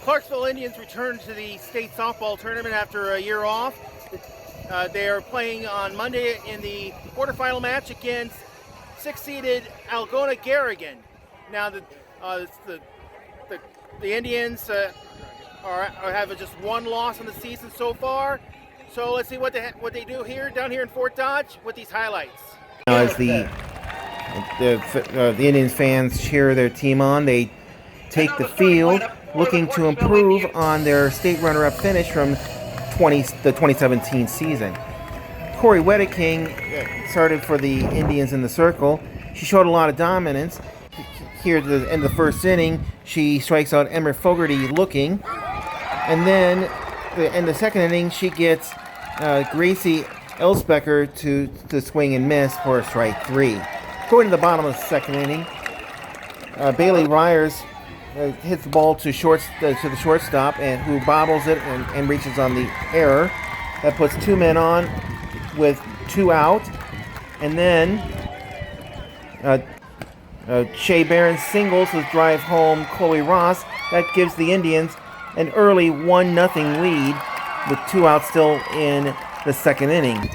Clarksville Indians returned to the state softball tournament after a year off. They are playing on Monday in the quarterfinal match against six-seeded Algona Garrigan. Now the Indians have just one loss in the season so far. So let's see what they do here down here in Fort Dodge with these highlights. As the Indians fans cheer their team on, they take the field looking to improve on their state runner-up finish from the 2017 season. Kori Wedeking started for the Indians in the circle. She showed a lot of dominance. Here at the end of the first inning, she strikes out Emma Fogarty looking. And then in the second inning, she gets Gracie Elsbecker to swing and miss for a strike three. Going to the bottom of the second inning, Bailey Ryers hits the ball to the shortstop, and who bobbles it and reaches on the error. That puts two men on with two out. And then Shea Barron singles to drive home Chloe Ross. That gives the Indians an early 1-0 lead with two outs still in the second inning.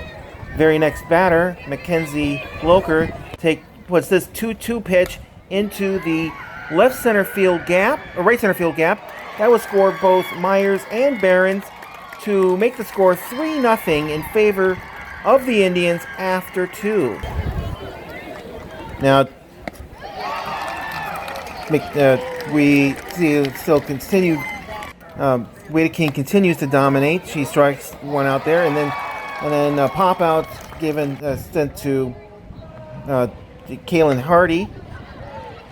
Very next batter, Mackenzie Bloker, puts this 2-2 pitch into the right center field gap. That would score both Myers and Barons to make the score 3-0 in favor of the Indians after two. Now, we see still continued. Wedeking continues to dominate. She strikes one out there, and then a pop out sent to Kaylin Hardy,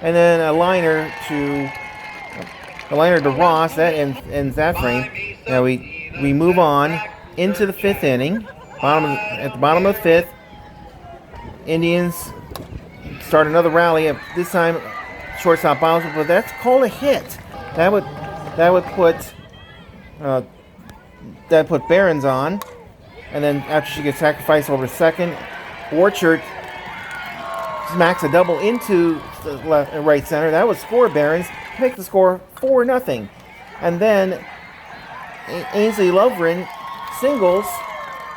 and then a liner to Ross. That ends that frame. Now we move on into the fifth inning. At the bottom of the fifth, Indians start another rally. This time, shortstop bounces, but that's called a hit. That would put Barons on, and then after she gets sacrificed over second, Orchard smacks a double into the left and right center. That would score Barons to make the score 4-0. And then Ainsley Lovren singles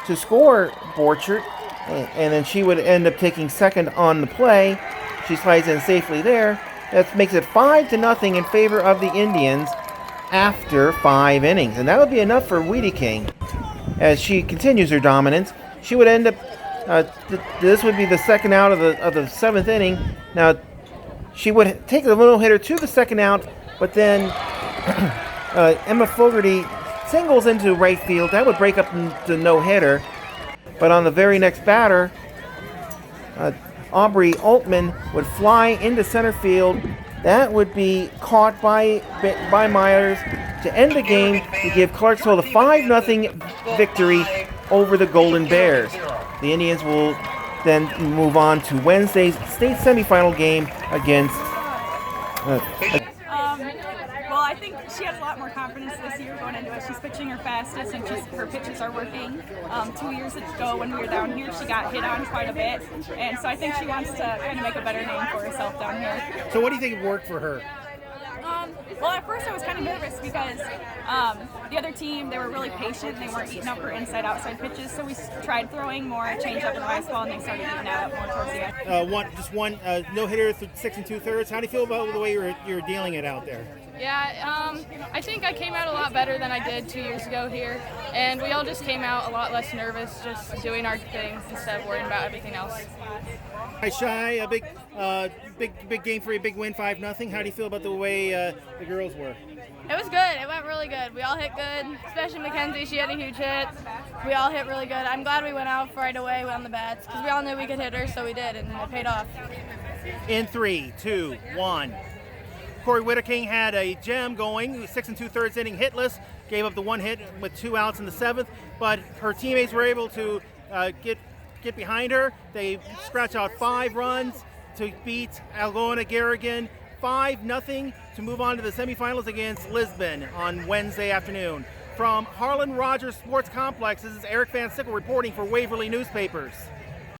to score Borchert, and then she would end up taking second on the play. She slides in safely there. That makes it 5-0 in favor of the Indians after 5 innings. And that would be enough for Wedeking. As she continues her dominance, she would end up, this would be the second out of the seventh inning. Now, she would take a little hitter to the second out, but then Emma Fogarty singles into right field. That would break up the no-hitter. But on the very next batter, Aubrey Altman would fly into center field. That would be caught by Myers to end the game to give Clarksville the 5-0 victory over the Golden Bears. The Indians will then move on to Wednesday's state semifinal game against Well, I think she has a lot more confidence this year going into it. She's pitching her fastest, and her pitches are working. 2 years ago when we were down here, she got hit on quite a bit, and so I think she wants to kind of make a better name for herself down here. So what do you think worked for her? Well, at first I was kind of nervous because the other team, they were really patient. They weren't eating up her inside-outside pitches, so we tried throwing more change-up and fastball, and they started eating that up more towards the end. One no-hitter, 6 2/3. How do you feel about the way you're dealing it out there? Yeah, I think I came out a lot better than I did 2 years ago here, and we all just came out a lot less nervous, just doing our thing instead of worrying about everything else. Hi, Shy. A big game for you, big win, 5-0. How do you feel about the way the girls were? It was good. It went really good. We all hit good, especially Mackenzie. She had a huge hit. We all hit really good. I'm glad we went out right away on the bats because we all knew we could hit her, so we did, and it paid off. In 3, 2, 1. Kori Wedeking had a gem going, 6 2/3 inning hitless, gave up the one hit with 2 outs in the 7th, but her teammates were able to get behind her. They scratched out 5 runs to beat Algona Garrigan 5-0 to move on to the semifinals against Lisbon on Wednesday afternoon. From Harlan Rogers Sports Complex, this is Eric Van Sickle reporting for Waverly Newspapers.